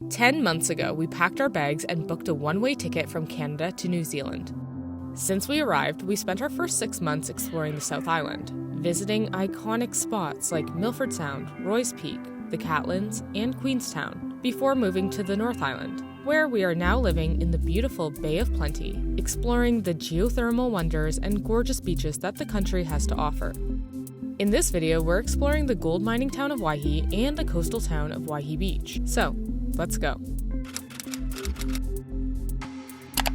10 months ago, we packed our bags and booked a one-way ticket from Canada to New Zealand. Since we arrived, we spent our first 6 months exploring the South Island, visiting iconic spots like Milford Sound, Roy's Peak, the Catlins, and Queenstown, before moving to the North Island, where we are now living in the beautiful Bay of Plenty, exploring the geothermal wonders and gorgeous beaches that the country has to offer. In this video, we're exploring the gold mining town of Waihi and the coastal town of Waihi Beach. So, let's go.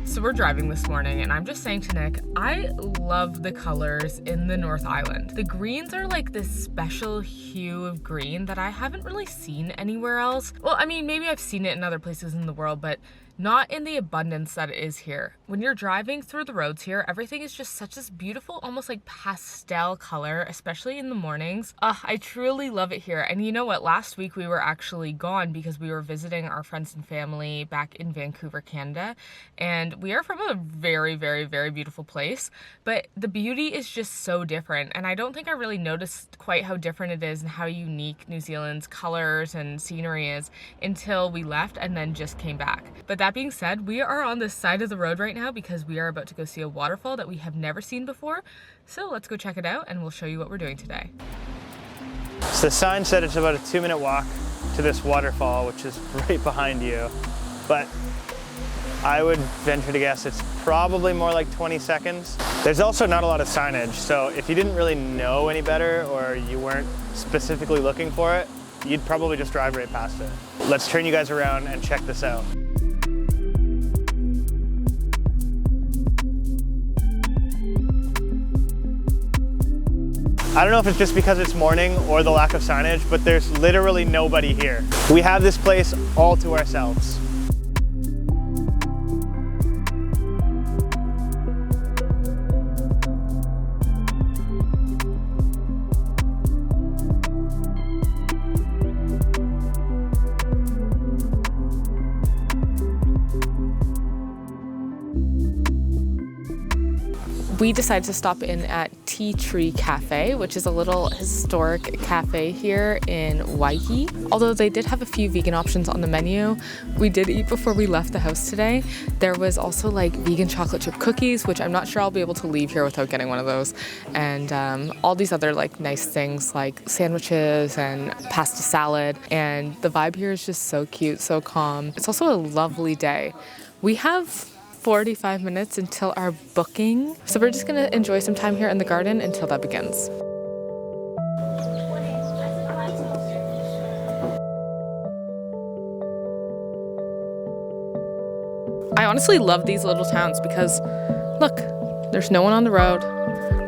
So we're driving this morning and I'm just saying to Nick, I love the colors in the North Island. The greens are like this special hue of green that I haven't really seen anywhere else. Well, I mean, maybe I've seen it in other places in the world, but not in the abundance that it is here. When you're driving through the roads here, everything is just such this beautiful, almost like pastel color, especially in the mornings. I truly love it here. And you know what? Last week we were actually gone because we were visiting our friends and family back in Vancouver, Canada. And we are from a very, very, very beautiful place, but the beauty is just so different. And I don't think I really noticed quite how different it is and how unique New Zealand's colors and scenery is until we left and then just came back. But that being said, we are on the side of the road right now because we are about to go see a waterfall that we have never seen before. So let's go check it out and we'll show you what we're doing today. So the sign said it's about a 2-minute walk to this waterfall, which is right behind you. But I would venture to guess it's probably more like 20 seconds. There's also not a lot of signage, so if you didn't really know any better or you weren't specifically looking for it, you'd probably just drive right past it. Let's turn you guys around and check this out. I don't know if it's just because it's morning or the lack of signage, but there's literally nobody here. We have this place all to ourselves. We decided to stop in at Tea Tree Cafe, which is a little historic cafe here in Waihi. Although they did have a few vegan options on the menu, we did eat before we left the house today. There was also like vegan chocolate chip cookies, which I'm not sure I'll be able to leave here without getting one of those. And all these other like nice things like sandwiches and pasta salad. And the vibe here is just so cute, so calm. It's also a lovely day. We have 45 minutes until our booking. So we're just gonna enjoy some time here in the garden until that begins. I honestly love these little towns because look, there's no one on the road.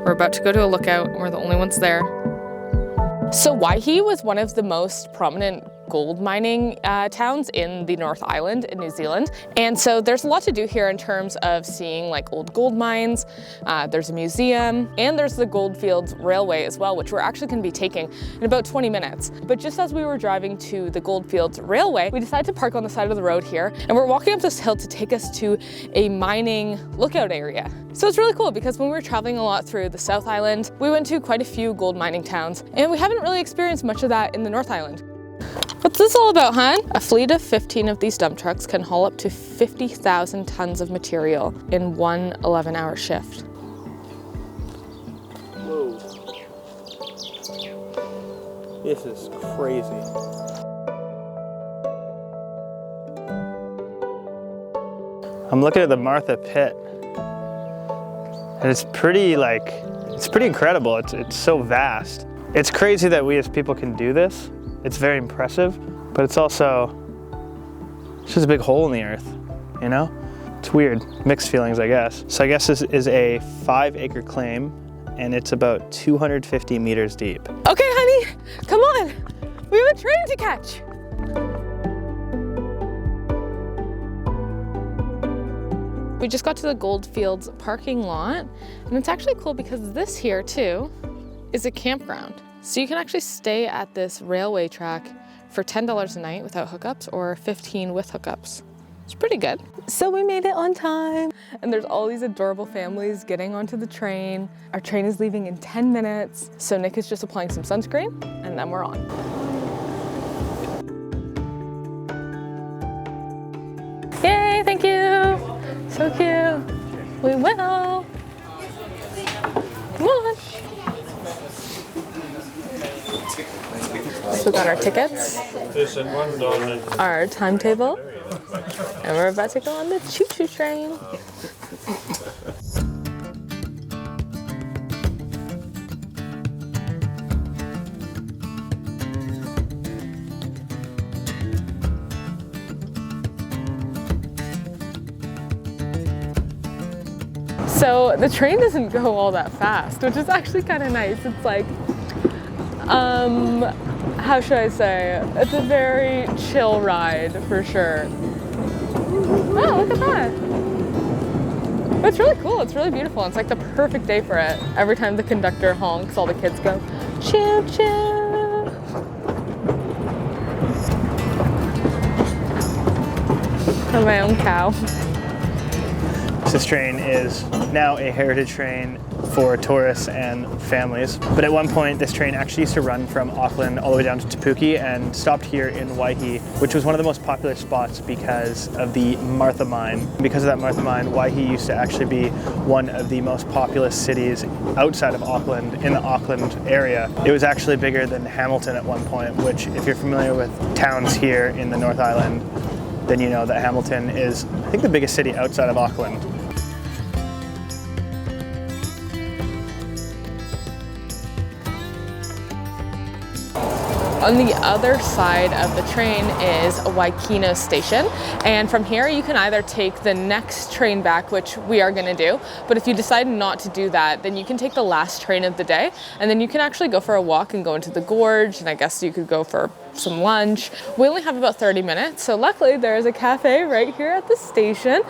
We're about to go to a lookout and we're the only ones there. So Waihi was one of the most prominent gold mining towns in the North Island in New Zealand. And so there's a lot to do here in terms of seeing like old gold mines. There's a museum and there's the Goldfields Railway as well, which we're actually going to be taking in about 20 minutes. But just as we were driving to the Goldfields Railway, we decided to park on the side of the road here and we're walking up this hill to take us to a mining lookout area. So it's really cool because when we were traveling a lot through the South Island, we went to quite a few gold mining towns and we haven't really experienced much of that in the North Island. What's this all about, hon? A fleet of 15 of these dump trucks can haul up to 50,000 tons of material in one 11-hour shift. Whoa. This is crazy. I'm looking at the Martha Pit. And it's pretty incredible. It's so vast. It's crazy that we as people can do this. It's very impressive, but it's just a big hole in the earth, you know? It's weird, mixed feelings, I guess. So I guess this is a 5-acre claim and it's about 250 meters deep. Okay, honey, come on. We have a train to catch. We just got to the Goldfields parking lot and it's actually cool because this here too is a campground. So you can actually stay at this railway track for $10 a night without hookups or $15 with hookups. It's pretty good. So we made it on time. And there's all these adorable families getting onto the train. Our train is leaving in 10 minutes. So Nick is just applying some sunscreen and then we're on. Yay, thank you. So cute. We will. Come on. So we got our tickets, our timetable, and we're about to go on the choo-choo train. So the train doesn't go all that fast, which is actually kind of nice. It's like, how should I say? It's a very chill ride for sure. Oh, look at that. It's really cool. It's really beautiful. It's like the perfect day for it. Every time the conductor honks, all the kids go, choo choo. I'm my own cow. This train is now a heritage train for tourists and families. But at one point, this train actually used to run from Auckland all the way down to Te Puke and stopped here in Waihi, which was one of the most popular spots because of the Martha Mine. Because of that Martha Mine, Waihi used to actually be one of the most populous cities outside of Auckland, in the Auckland area. It was actually bigger than Hamilton at one point, which if you're familiar with towns here in the North Island, then you know that Hamilton is, I think, the biggest city outside of Auckland. On the other side of the train is Waikino Station, and from here you can either take the next train back, which we are going to do, but if you decide not to do that, then you can take the last train of the day, and then you can actually go for a walk and go into the gorge, and I guess you could go for some lunch. We only have about 30 minutes, so luckily there is a cafe right here at the station,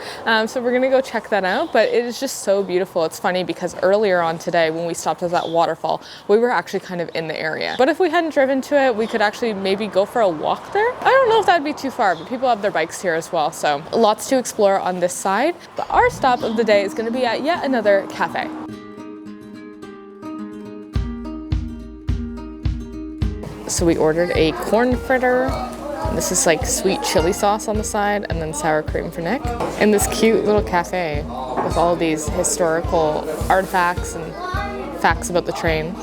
so we're gonna go check that out. But it is just so beautiful. It's funny because earlier on today when we stopped at that waterfall, we were actually kind of in the area, but if we hadn't driven to it, we could actually maybe go for a walk there. I don't know if that'd be too far, but people have their bikes here as well, so lots to explore on this side. But our stop of the day is going to be at yet another cafe. So we ordered a corn fritter. This is like sweet chili sauce on the side, and then sour cream for Nick. And this cute little cafe with all these historical artifacts and facts about the train.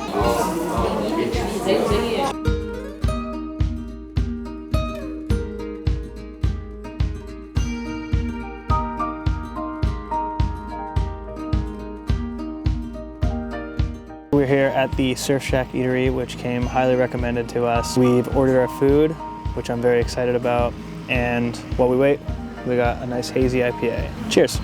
We're here at the Surf Shack Eatery, which came highly recommended to us. We've ordered our food, which I'm very excited about, and while we wait, we got a nice hazy IPA. Cheers.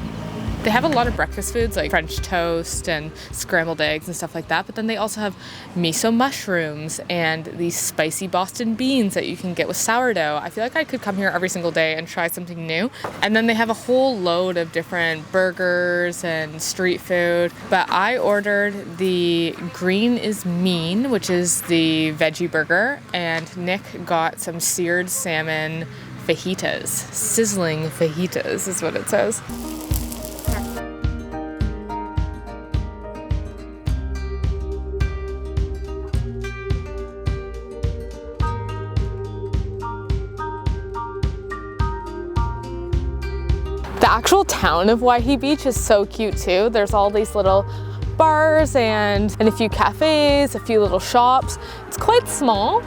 They have a lot of breakfast foods like French toast and scrambled eggs and stuff like that, but then they also have miso mushrooms and these spicy Boston beans that you can get with sourdough. I feel like I could come here every single day and try something new. And then they have a whole load of different burgers and street food, but I ordered the Green is Mean, which is the veggie burger, and Nick got some seared salmon fajitas. Sizzling fajitas is what it says. The actual town of Waihi Beach is so cute too. There's all these little bars and a few cafes, a few little shops. It's quite small,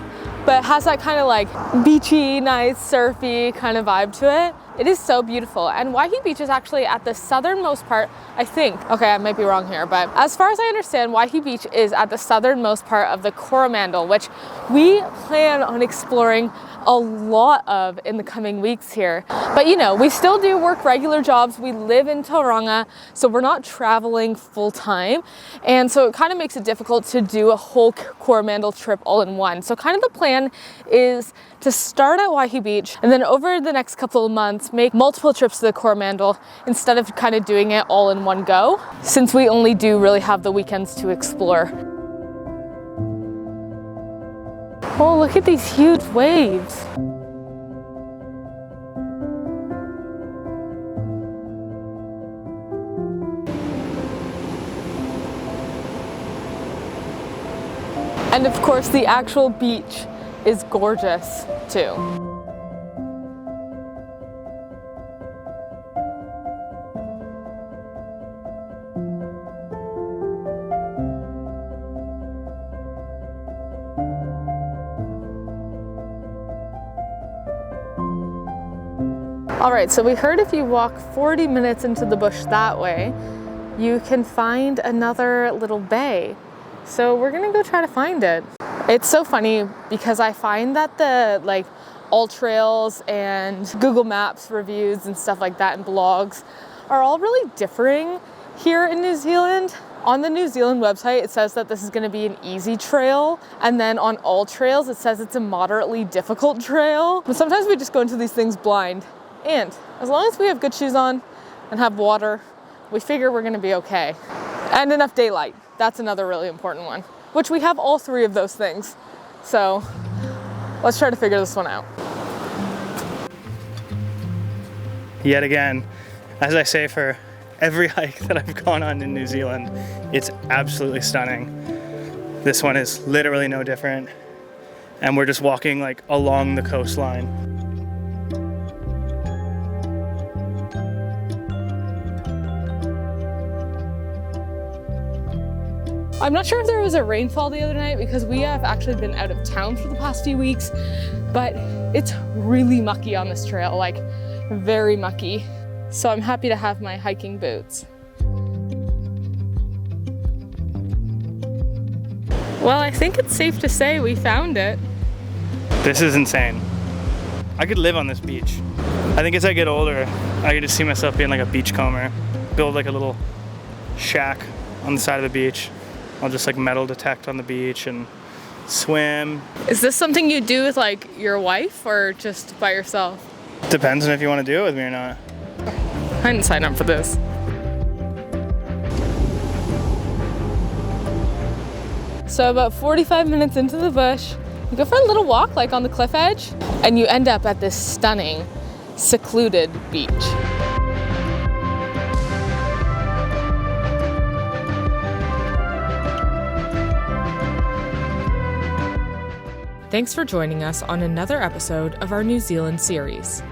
but it has that kind of like beachy, nice, surfy kind of vibe to it. It is so beautiful. And Waihi Beach is actually at the southernmost part, I think. Okay, I might be wrong here, but as far as I understand, Waihi Beach is at the southernmost part of the Coromandel, which we plan on exploring a lot of in the coming weeks here. But you know, we still do work regular jobs. We live in Tauranga, so we're not traveling full time. And so it kind of makes it difficult to do a whole Coromandel trip all in one. So kind of the plan is to start at Waihi Beach and then over the next couple of months, make multiple trips to the Coromandel instead of kind of doing it all in one go, since we only do really have the weekends to explore. Oh, look at these huge waves. And of course, the actual beach is gorgeous too. All right, so we heard if you walk 40 minutes into the bush that way, you can find another little bay. So we're gonna go try to find it. It's so funny because I find that the all trails and Google Maps reviews and stuff like that and blogs are all really differing here in New Zealand. On the New Zealand website, it says that this is gonna be an easy trail. And then on all trails, it says it's a moderately difficult trail. But sometimes we just go into these things blind. And as long as we have good shoes on and have water, we figure we're gonna be okay. And enough daylight. That's another really important one, which we have all three of those things. So let's try to figure this one out. Yet again, as I say for every hike that I've gone on in New Zealand, it's absolutely stunning. This one is literally no different. And we're just walking along the coastline. I'm not sure if there was a rainfall the other night because we have actually been out of town for the past few weeks, but it's really mucky on this trail, very mucky. So I'm happy to have my hiking boots. Well, I think it's safe to say we found it. This is insane. I could live on this beach. I think as I get older, I could just see myself being a beachcomber, build a little shack on the side of the beach. I'll just metal detect on the beach and swim. Is this something you do with your wife or just by yourself? Depends on if you want to do it with me or not. I didn't sign up for this. So about 45 minutes into the bush, you go for a little walk on the cliff edge, and you end up at this stunning, secluded beach. Thanks for joining us on another episode of our New Zealand series.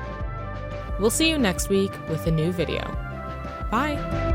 We'll see you next week with a new video. Bye!